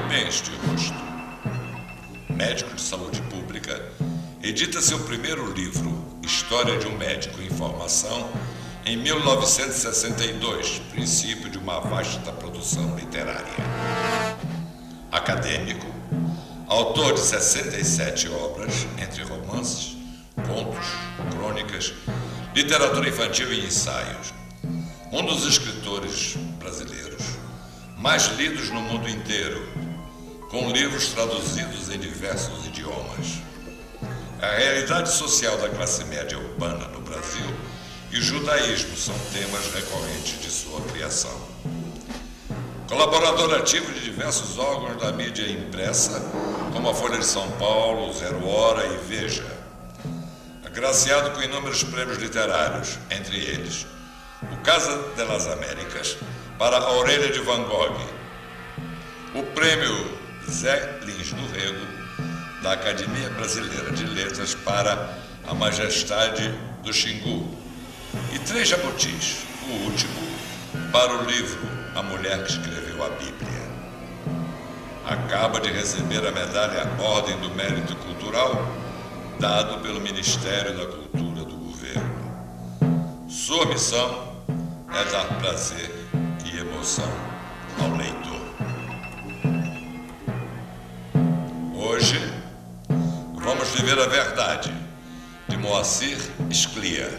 Rubens de Rosto, médico de saúde pública, edita seu primeiro livro, História de um Médico em Formação, em 1962, princípio de uma vasta produção literária. Acadêmico, autor de 67 obras, entre romances, contos, crônicas, literatura infantil e ensaios. Um dos escritores brasileiros mais lidos no mundo inteiro, com livros traduzidos em diversos idiomas. A realidade social da classe média urbana no Brasil e o judaísmo são temas recorrentes de sua criação. Colaborador ativo de diversos órgãos da mídia impressa, como a Folha de São Paulo, Zero Hora e Veja. Agraciado com inúmeros prêmios literários, entre eles o Casa de las Américas para a Orelha de Van Gogh, o Prêmio Zé Lins do Rego da Academia Brasileira de Letras para a Majestade do Xingu e 3 jabutis, o último, para o livro A Mulher que Escreveu a Bíblia. Acaba de receber a medalha Ordem do Mérito Cultural, dado pelo Ministério da Cultura do Governo. Sua missão é dar prazer e emoção ao leitor. Hoje, vamos viver a verdade, de Moacir Scliar.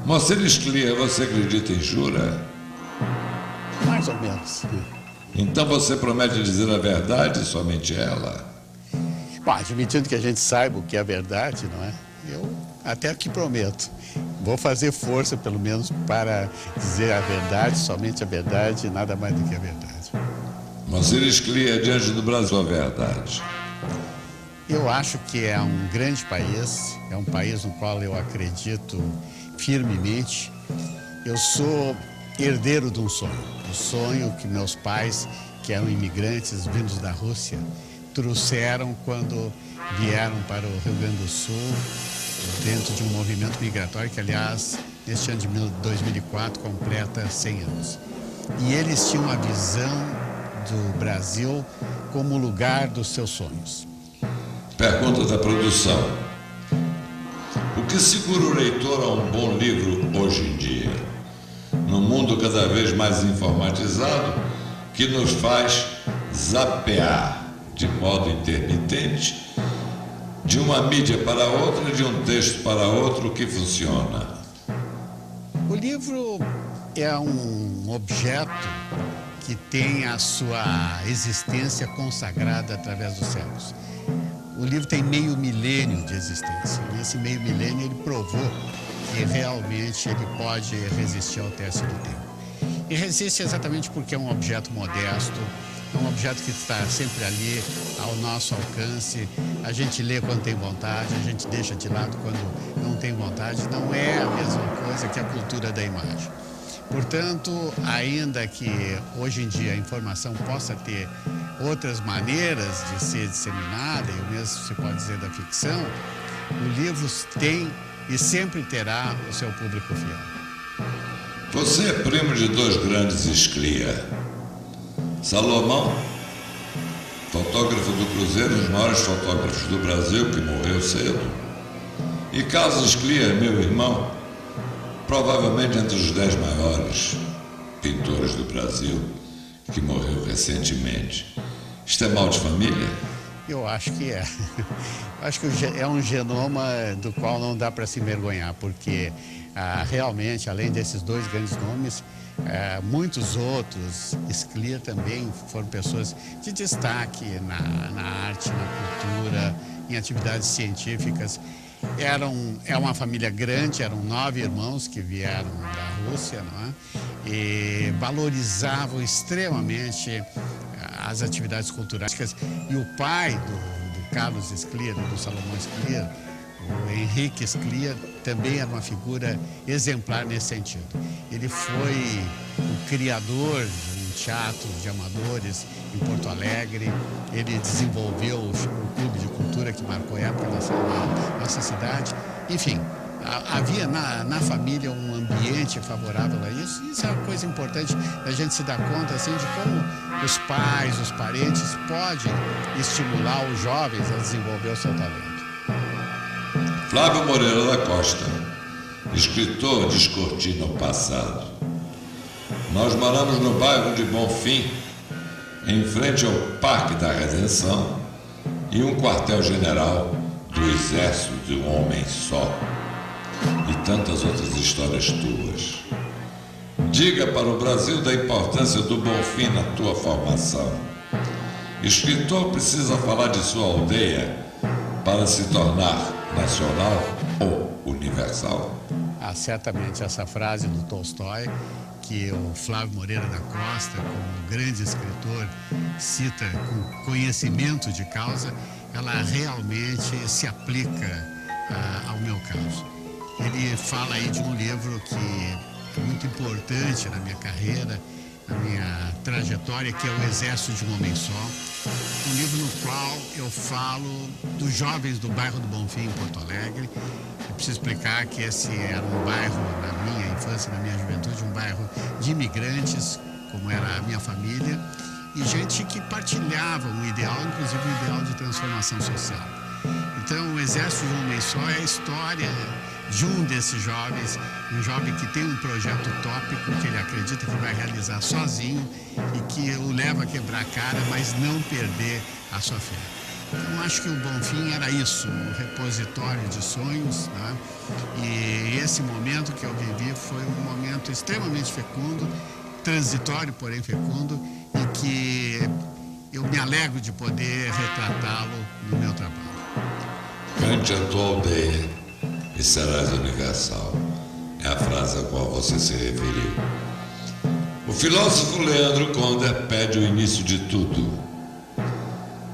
Moacir Scliar, você acredita em jura? Mais ou menos. Então você promete dizer a verdade, somente ela? Bom, admitindo que a gente saiba o que é a verdade, não é? Eu até que prometo. Vou fazer força, pelo menos, para dizer a verdade, somente a verdade e nada mais do que a verdade. Moacir Scliar, diante do Brasil, a verdade. Eu acho que é um grande país, é um país no qual eu acredito firmemente. Eu sou herdeiro de um sonho que meus pais, que eram imigrantes vindos da Rússia, trouxeram quando vieram para o Rio Grande do Sul, dentro de um movimento migratório que, aliás, neste ano de 2004 completa 100 anos. E eles tinham a visão do Brasil como lugar dos seus sonhos. Pergunta da produção. O que segura o leitor a um bom livro hoje em dia? No mundo cada vez mais informatizado, que nos faz zapear de modo intermitente de uma mídia para outra, de um texto para outro, o que funciona? O livro é um objeto que tem a sua existência consagrada através dos séculos. O livro tem meio milênio de existência. Nesse meio milênio ele provou que realmente ele pode resistir ao teste do tempo. E resiste exatamente porque é um objeto modesto, é um objeto que está sempre ali ao nosso alcance. A gente lê quando tem vontade, a gente deixa de lado quando não tem vontade. Não é a mesma coisa que a cultura da imagem. Portanto, ainda que hoje em dia a informação possa ter outras maneiras de ser disseminada, e o mesmo se pode dizer da ficção, o livro tem e sempre terá o seu público fiel. Você é primo de 2 grandes Scliar. Salomão, fotógrafo do Cruzeiro, um dos maiores fotógrafos do Brasil, que morreu cedo. E Carlos Scliar, meu irmão, provavelmente entre os 10 maiores pintores do Brasil, que morreu recentemente. Isto é mal de família? Eu acho que é. Acho que é um genoma do qual não dá para se envergonhar, porque realmente, além desses 2 grandes nomes, muitos outros, Scliar também foram pessoas de destaque na arte, na cultura, em atividades científicas. É uma família grande, eram 9 irmãos que vieram da Rússia, não é? E valorizavam extremamente as atividades culturais. E o pai do Carlos Scliar, do Salomão Scliar, o Henrique Scliar, também era uma figura exemplar nesse sentido. Ele foi o criador de teatro de amadores em Porto Alegre. Ele desenvolveu o Clube de Cultura que marcou a época da nossa cidade. Enfim, havia na família um ambiente favorável a isso. Isso é uma coisa importante a gente se dar conta assim, de como os pais, os parentes podem estimular os jovens a desenvolver o seu talento. Flávio Moreira da Costa, escritor descortina o passado. Nós moramos no bairro de Bonfim, em frente ao Parque da Redenção e um quartel-general do Exército de um Homem Só. E tantas outras histórias tuas. Diga para o Brasil da importância do Bonfim na tua formação. Escritor precisa falar de sua aldeia para se tornar nacional ou universal. Certamente essa frase do Tolstói, que o Flávio Moreira da Costa, como grande escritor, cita com conhecimento de causa, ela realmente se aplica ao meu caso. Ele fala aí de um livro que é muito importante na minha carreira, na minha trajetória, que é O Exército de um Homem Só. Um livro no qual eu falo dos jovens do bairro do Bonfim, em Porto Alegre. Eu preciso explicar que esse era um bairro, na minha infância, na minha juventude, um bairro de imigrantes, como era a minha família, e gente que partilhava um ideal, inclusive um ideal de transformação social. Então, O Exército de um Homem Só é a história de um desses jovens, um jovem que tem um projeto utópico que ele acredita que vai realizar sozinho e que o leva a quebrar a cara, mas não perder a sua fé. Então, acho que o Bonfim era isso, um repositório de sonhos, né? E esse momento que eu vivi foi um momento extremamente fecundo, transitório, porém fecundo, e que eu me alegro de poder retratá-lo no meu trabalho. Cante a tua aldeia e serás universal. É a frase a qual você se referiu. O filósofo Leandro Conder pede o início de tudo.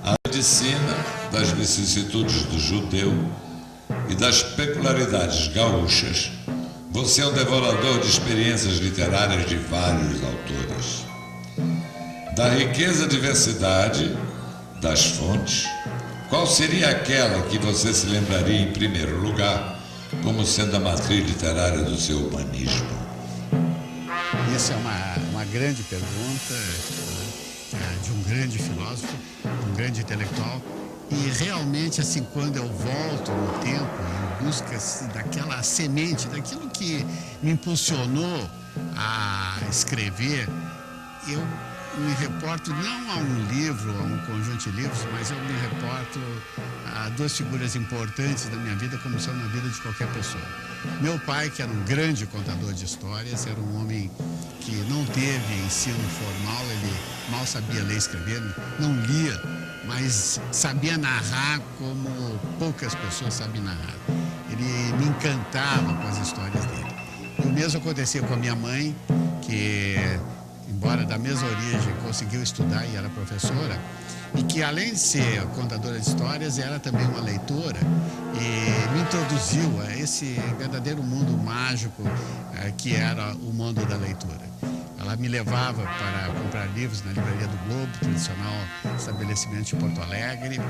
A medicina das vicissitudes do judeu e das peculiaridades gaúchas. Você é um devorador de experiências literárias de vários autores. Da riqueza diversidade das fontes, qual seria aquela que você se lembraria em primeiro lugar como sendo a matriz literária do seu humanismo? Essa é uma grande pergunta, né, de um grande filósofo, um grande intelectual. E realmente, assim, quando eu volto no tempo em busca daquela semente, daquilo que me impulsionou a escrever, eu me reporto não a um livro, a um conjunto de livros, mas eu me reporto a duas figuras importantes da minha vida, como são na vida de qualquer pessoa. Meu pai, que era um grande contador de histórias, era um homem que não teve ensino formal, ele mal sabia ler e escrever, não lia, mas sabia narrar como poucas pessoas sabem narrar. Ele me encantava com as histórias dele. O mesmo acontecia com a minha mãe, que, embora da mesma origem, conseguiu estudar e era professora, e que, além de ser contadora de histórias, era também uma leitora, e me introduziu a esse verdadeiro mundo mágico que era o mundo da leitura. Ela me levava para comprar livros na Livraria do Globo, tradicional estabelecimento de Porto Alegre,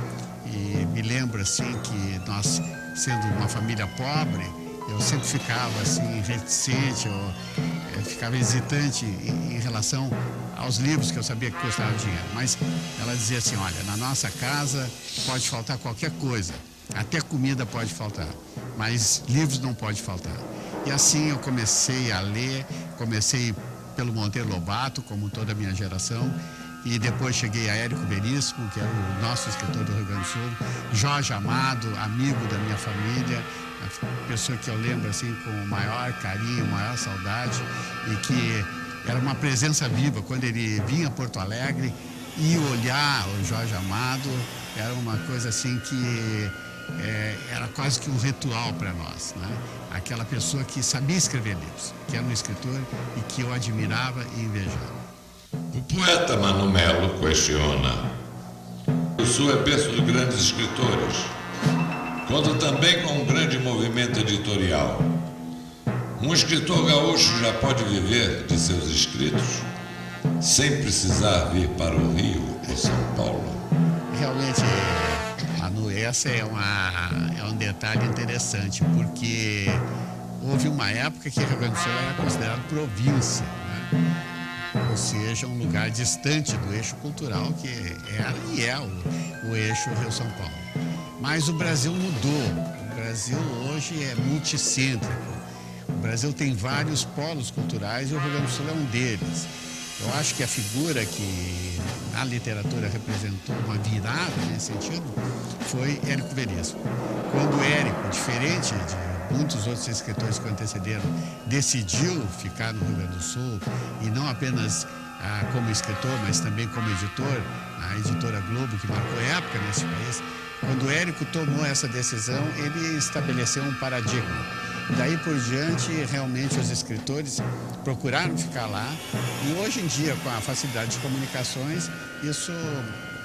e me lembro assim que nós, sendo uma família pobre, eu sempre ficava assim reticente, eu ficava hesitante em relação aos livros que eu sabia que custavam dinheiro. Mas ela dizia assim, olha, na nossa casa pode faltar qualquer coisa, até comida pode faltar, mas livros não pode faltar. E assim eu comecei a ler, comecei pelo Monteiro Lobato, como toda a minha geração, e depois cheguei a Érico Veríssimo, que era o nosso escritor do Rio Grande do Sul, Jorge Amado, amigo da minha família, a pessoa que eu lembro assim com o maior carinho, maior saudade, e que era uma presença viva. Quando ele vinha a Porto Alegre, e olhar o Jorge Amado era uma coisa assim que era quase que um ritual para nós, né? Aquela pessoa que sabia escrever livros, que era um escritor e que eu admirava e invejava. O poeta Mano Melo questiona: o Sul é berço de grandes escritores, conta também com um grande movimento editorial. Um escritor gaúcho já pode viver de seus escritos? sem precisar vir para o Rio ou São Paulo? Realmente, Manu, essa é um detalhe interessante, porque houve uma época que Rio Grande do Sul era considerado província, né? Ou seja, um lugar distante do eixo cultural que era e é o eixo Rio-São Paulo. Mas o Brasil mudou. O Brasil hoje é multicêntrico. O Brasil tem vários polos culturais e o Rio Grande do Sul é um deles. Eu acho que a figura que na literatura representou uma virada nesse sentido foi Érico Veríssimo. Quando Érico, diferente de muitos outros escritores que o antecederam, decidiu ficar no Rio Grande do Sul e não apenas como escritor, mas também como editor, a editora Globo, que marcou época nesse país, quando Érico tomou essa decisão, ele estabeleceu um paradigma. Daí por diante, realmente, os escritores procuraram ficar lá e hoje em dia, com a facilidade de comunicações, isso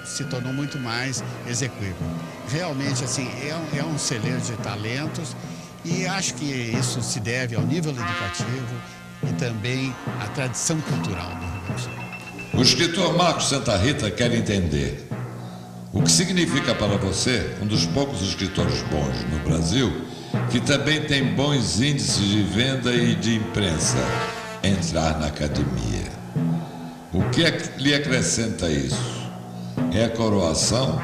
se tornou muito mais execuível. Realmente, assim, é um celeiro de talentos e acho que isso se deve ao nível educativo e também à tradição cultural do Rio Grande do Sul. O escritor Marcos Santa Rita quer entender o que significa para você, um dos poucos escritores bons no Brasil, que também tem bons índices de venda e de imprensa, entrar na academia. O que lhe acrescenta isso? É a coroação,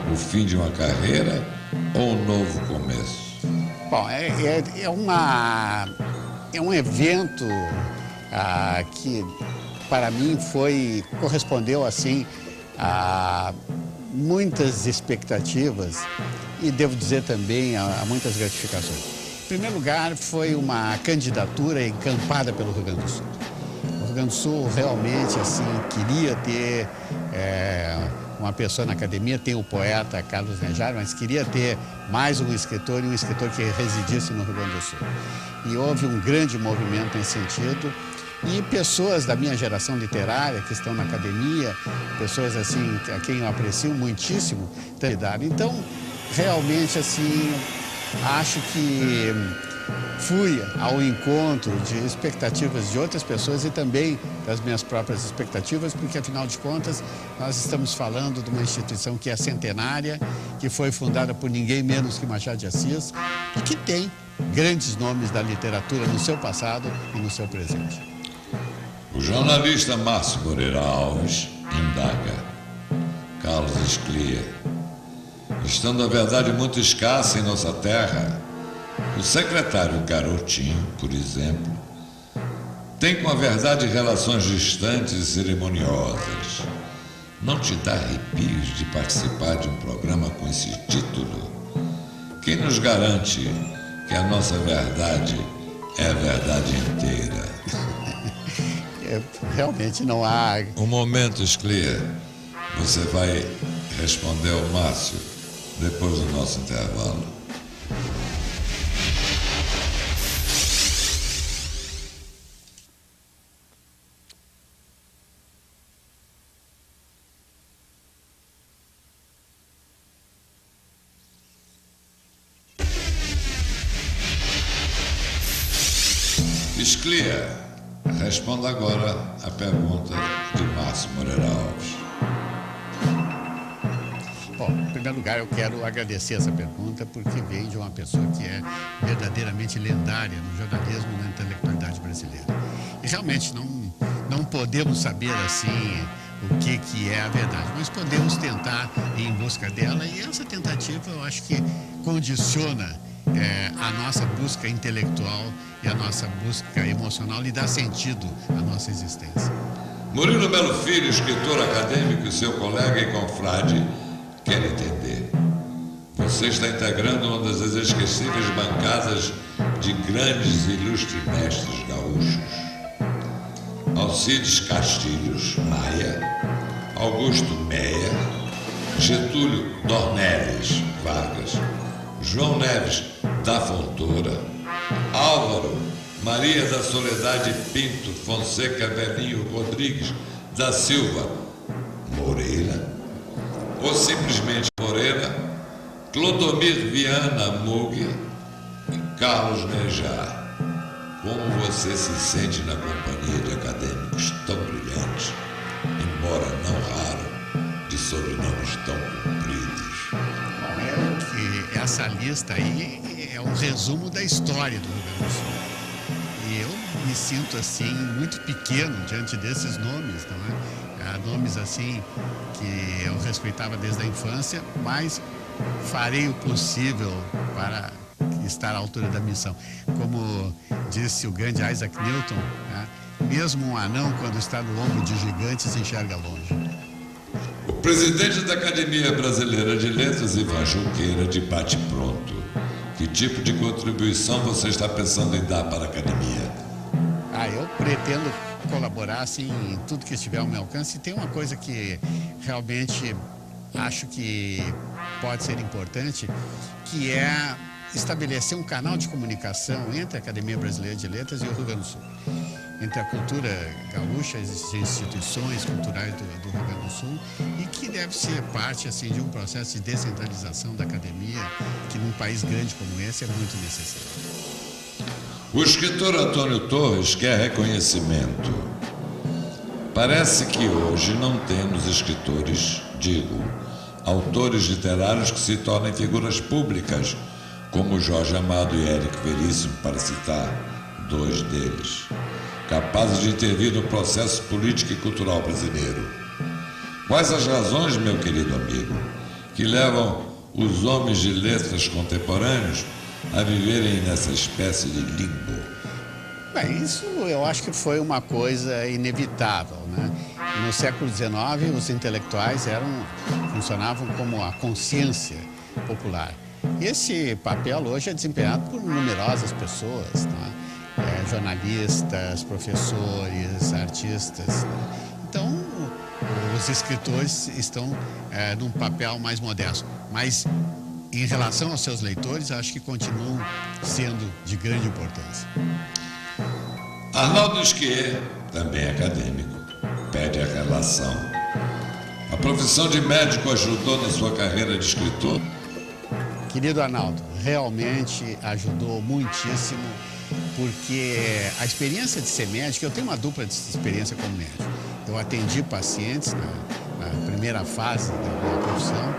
o fim de uma carreira ou um novo começo? Bom, é um evento que, para mim, correspondeu assim a muitas expectativas e, devo dizer também, a muitas gratificações. Em primeiro lugar, foi uma candidatura encampada pelo Rio Grande do Sul. O Rio Grande do Sul realmente assim queria ter uma pessoa na academia, tem o poeta Carlos Nejar, mas queria ter mais um escritor e um escritor que residisse no Rio Grande do Sul. E houve um grande movimento nesse sentido. E pessoas da minha geração literária que estão na academia, pessoas assim a quem eu aprecio muitíssimo, então realmente assim acho que fui ao encontro de expectativas de outras pessoas e também das minhas próprias expectativas, porque afinal de contas nós estamos falando de uma instituição que é centenária, que foi fundada por ninguém menos que Machado de Assis e que tem grandes nomes da literatura no seu passado e no seu presente. O jornalista Márcio Moreira Alves indaga: Carlos Scliar, estando a verdade muito escassa em nossa terra, o secretário Garotinho, por exemplo, tem com a verdade relações distantes e cerimoniosas. Não te dá arrepios de participar de um programa com esse título? Quem nos garante que a nossa verdade é a verdade inteira? Realmente não há... Um momento, Scliar. Você vai responder ao Márcio depois do nosso intervalo. Scliar, responda agora a pergunta de Márcio Moreira Alves. Bom, em primeiro lugar, eu quero agradecer essa pergunta porque vem de uma pessoa que é verdadeiramente lendária no jornalismo e na intelectualidade brasileira. E realmente não podemos saber assim o que é a verdade, mas podemos tentar ir em busca dela e essa tentativa eu acho que condiciona a nossa busca intelectual e a nossa busca emocional e dá sentido à nossa existência. Murilo Melo Filho, escritor acadêmico e seu colega e confrade, quer entender. Você está integrando uma das inesquecíveis bancadas de grandes e ilustres mestres gaúchos. Alcides Castilhos Maia, Augusto Meyer, Getúlio Dornelles Vargas, João Neves da Fontoura, Álvaro Maria da Soledade Pinto Fonseca Velhinho Rodrigues da Silva Moreira, ou simplesmente Moreira, Clodomir Viana Mug e Carlos Nejar. Como você se sente na companhia de acadêmicos tão brilhantes embora não raro, de sobrenomes tão compridos. Bom, que essa lista aí é um resumo da história do Rio Grande do Sul. E eu me sinto assim muito pequeno diante desses nomes, não é? Nomes assim que eu respeitava desde a infância, mas farei o possível para estar à altura da missão. Como disse o grande Isaac Newton, né? Mesmo um anão, quando está no ombro de gigantes, enxerga longe. O presidente da Academia Brasileira de Letras, Ivan Junqueira, de bate-pronto. Que tipo de contribuição você está pensando em dar para a Academia? Eu pretendo colaborar assim, em tudo que estiver ao meu alcance. E tem uma coisa que realmente acho que pode ser importante, que é estabelecer um canal de comunicação entre a Academia Brasileira de Letras e o Rio Grande do Sul. Entre a cultura gaúcha, as instituições culturais do Rio Grande do Sul, e que deve ser parte assim, de um processo de descentralização da academia, que num país grande como esse é muito necessário. O escritor Antônio Torres quer reconhecimento. Parece que hoje não temos escritores, autores literários que se tornem figuras públicas, como Jorge Amado e Érico Veríssimo, para citar dois deles, capazes de intervir no processo político e cultural brasileiro. Quais as razões, meu querido amigo, que levam os homens de letras contemporâneos a viverem nessa espécie de limbo? Bem, isso eu acho que foi uma coisa inevitável, né? No século XIX, os intelectuais funcionavam como a consciência popular. Esse papel hoje é desempenhado por numerosas pessoas, né? Jornalistas, professores, artistas, né? Então, os escritores estão num papel mais modesto, mas em relação aos seus leitores, acho que continuam sendo de grande importância. Arnaldo Esquier, também acadêmico, pede a relação. A profissão de médico ajudou na sua carreira de escritor? Querido Arnaldo, realmente ajudou muitíssimo, porque a experiência de ser médico, eu tenho uma dupla experiência como médico. Eu atendi pacientes na primeira fase da minha profissão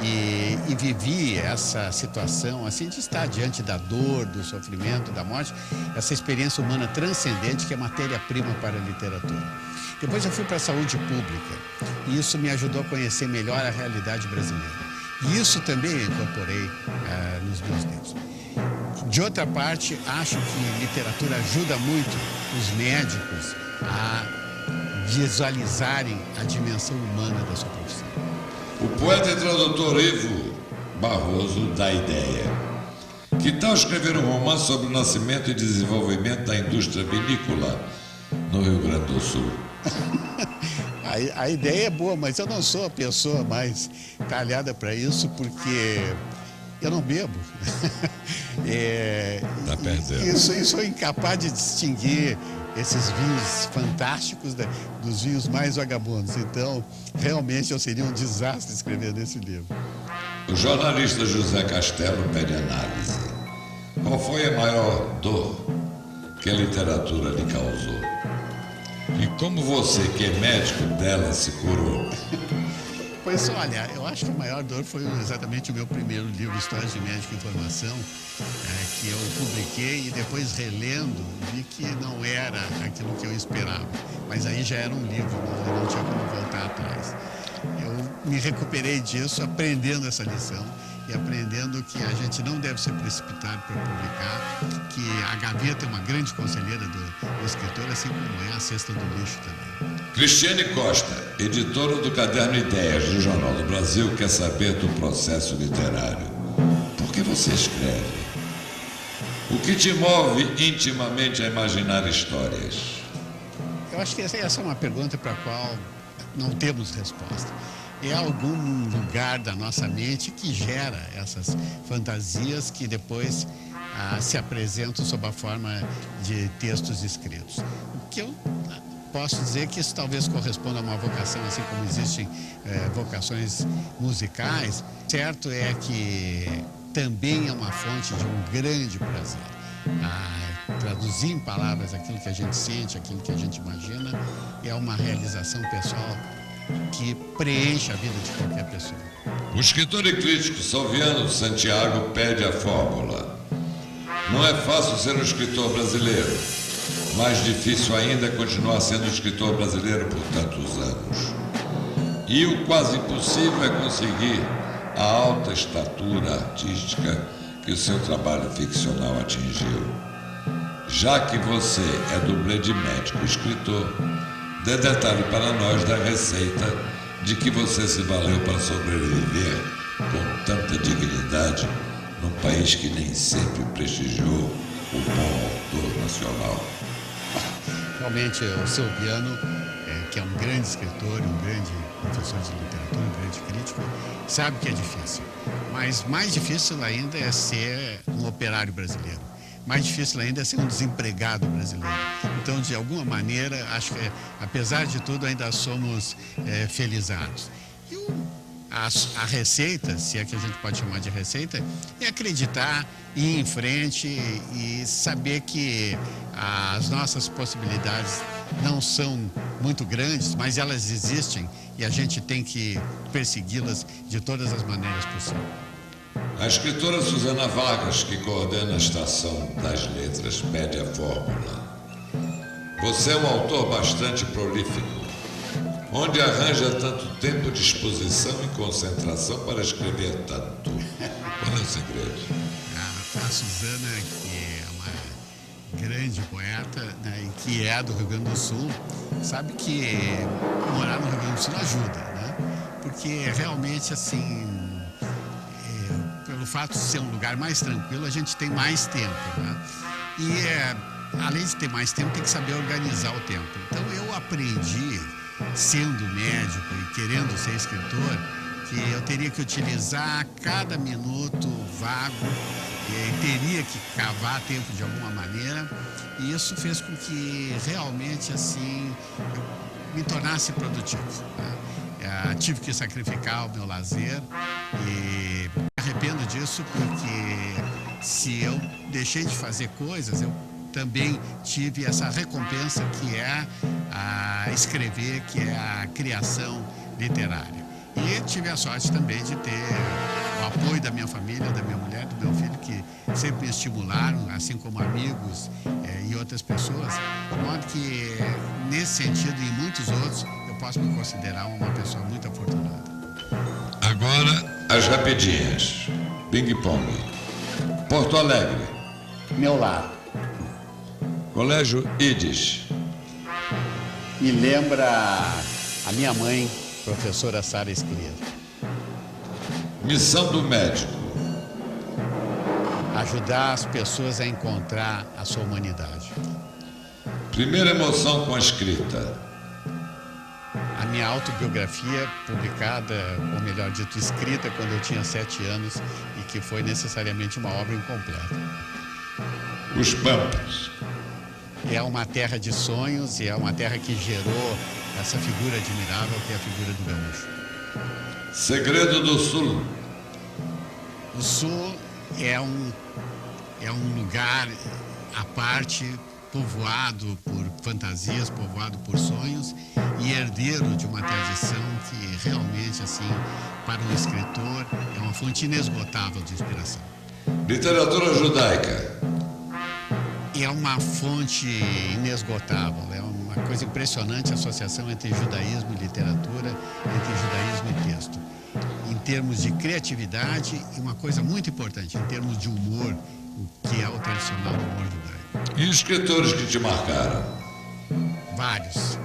e vivi essa situação assim de estar diante da dor, do sofrimento, da morte, essa experiência humana transcendente que é matéria-prima para a literatura. Depois eu fui para a saúde pública e isso me ajudou a conhecer melhor a realidade brasileira. E isso também eu incorporei nos meus livros. De outra parte, acho que literatura ajuda muito os médicos a visualizarem a dimensão humana da sua profissão. O poeta e tradutor Ivo Barroso dá ideia. Que tal escrever um romance sobre o nascimento e desenvolvimento da indústria vinícola no Rio Grande do Sul? A ideia é boa, mas eu não sou a pessoa mais talhada para isso, porque eu não bebo. Tá perdendo. Eu sou incapaz de distinguir esses vinhos fantásticos dos vinhos mais vagabundos. Então, realmente, eu seria um desastre escrever nesse livro. O jornalista José Castelo pede análise. Qual foi a maior dor que a literatura lhe causou? E como você, que é médico dela, se curou? Pois olha, eu acho que a maior dor foi exatamente o meu primeiro livro, Histórias de Médico e Informação, que eu publiquei e depois relendo, vi que não era aquilo que eu esperava. Mas aí já era um livro, eu não tinha como voltar atrás. Eu me recuperei disso aprendendo essa lição e aprendendo que a gente não deve ser precipitado para publicar, que a gaveta é uma grande conselheira do escritor, assim como é a cesta do lixo também. Cristiane Costa, editora do Caderno Ideias do Jornal do Brasil, quer saber do processo literário. Por que você escreve? O que te move intimamente a imaginar histórias? Eu acho que essa é uma pergunta para a qual não temos resposta. É algum lugar da nossa mente que gera essas fantasias que depois se apresentam sob a forma de textos escritos. O que eu posso dizer que isso talvez corresponda a uma vocação, assim como existem vocações musicais. Certo é que também é uma fonte de um grande prazer. traduzir em palavras aquilo que a gente sente, aquilo que a gente imagina, é uma realização pessoal que preenche a vida de qualquer pessoa. O escritor e crítico Salviano Santiago pede a fórmula. Não é fácil ser um escritor brasileiro. Mais difícil ainda é continuar sendo escritor brasileiro por tantos anos. E o quase impossível é conseguir a alta estatura artística que o seu trabalho ficcional atingiu. Já que você é dublê de médico e escritor, dê detalhe para nós da receita de que você se valeu para sobreviver com tanta dignidade num país que nem sempre prestigiou o bom autor nacional. Realmente, o Salviano, que é um grande escritor, um grande professor de literatura, um grande crítico, sabe que é difícil. Mas mais difícil ainda é ser um operário brasileiro. Mais difícil ainda é ser um desempregado brasileiro. Então, de alguma maneira, acho que, apesar de tudo, ainda somos felizados. E a receita, se é que a gente pode chamar de receita, é acreditar, ir em frente e saber que as nossas possibilidades não são muito grandes, mas elas existem e a gente tem que persegui-las de todas as maneiras possíveis. A escritora Susana Vargas, que coordena a Estação das Letras, pede a fórmula. Você é um autor bastante prolífico. Onde arranja tanto tempo de exposição e concentração para escrever tanto? Qual é o segredo? A Susana, que é uma grande poeta, né, e que é do Rio Grande do Sul, sabe que morar no Rio Grande do Sul ajuda, né? Porque realmente, assim, pelo fato de ser um lugar mais tranquilo, a gente tem mais tempo, né? E além de ter mais tempo, tem que saber organizar o tempo. Então eu aprendi, sendo médico e querendo ser escritor, que eu teria que utilizar cada minuto vago, teria que cavar tempo de alguma maneira, e isso fez com que realmente, assim, eu me tornasse produtivo, né? Tive que sacrificar o meu lazer e me arrependo disso, porque se eu deixei de fazer coisas, eu também tive essa recompensa que é a escrever, que é a criação literária. E tive a sorte também de ter o apoio da minha família, da minha mulher, do meu filho, que sempre me estimularam, assim como amigos e outras pessoas, de modo que, nesse sentido e em muitos outros, eu posso me considerar uma pessoa muito afortunada. Agora, as rapidinhas. Ping Pong. Porto Alegre. Meu lar. Colégio Ides. Me lembra a minha mãe, professora Sara Esclier. Missão do médico. Ajudar as pessoas a encontrar a sua humanidade. Primeira emoção com a escrita. A minha autobiografia, publicada, ou melhor dito, escrita quando eu tinha 7 anos e que foi necessariamente uma obra incompleta. Os Pampas. É uma terra de sonhos e é uma terra que gerou essa figura admirável que é a figura do gaúcho. Segredo do Sul. O Sul é um lugar à parte, povoado por fantasias, povoado por sonhos e herdeiro de uma tradição que realmente, assim, para um escritor, é uma fonte inesgotável de inspiração. Literatura judaica. É uma fonte inesgotável, é uma coisa impressionante a associação entre judaísmo e literatura, entre judaísmo e texto. Em termos de criatividade e uma coisa muito importante, em termos de humor, o que é o tradicional do humor judaico. E escritores que te marcaram? Vários.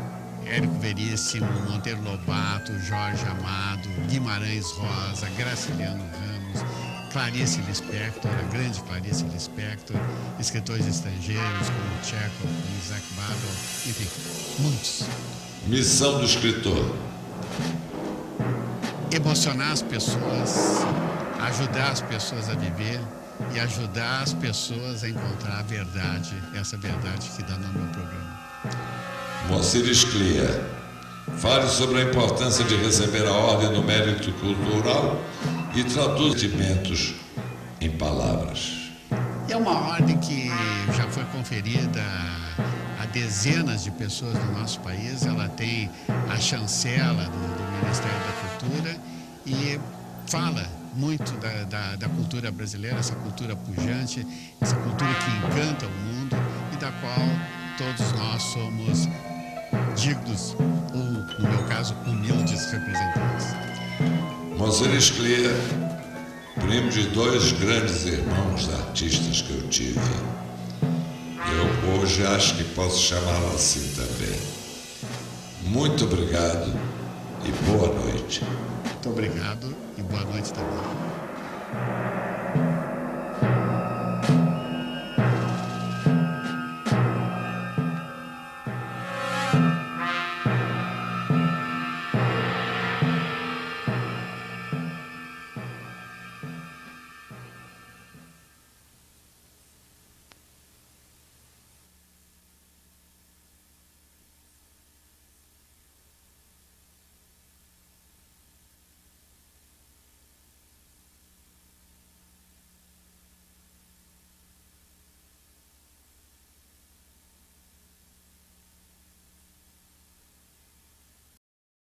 Érico Veríssimo, Monteiro Lobato, Jorge Amado, Guimarães Rosa, Graciliano Ramos, Clarice Lispector, a grande Clarice Lispector, escritores estrangeiros como Chekhov, como Isaac Babel, enfim, muitos. Missão do escritor. Emocionar as pessoas, ajudar as pessoas a viver e ajudar as pessoas a encontrar a verdade, essa verdade que dá nome ao programa. Moacir Sclia. Fale sobre a importância de receber a Ordem do Mérito Cultural e traduz sentimentos em palavras. É uma ordem que já foi conferida a dezenas de pessoas no nosso país. Ela tem a chancela do Ministério da Cultura e fala muito da cultura brasileira, essa cultura pujante, essa cultura que encanta o mundo e da qual todos nós somos dignos, ou, no meu caso, humildes representantes. Monsieur Esclier, primo de dois grandes irmãos artistas que eu tive. Eu hoje acho que posso chamá-lo assim também. Muito obrigado e boa noite. Muito obrigado e boa noite também.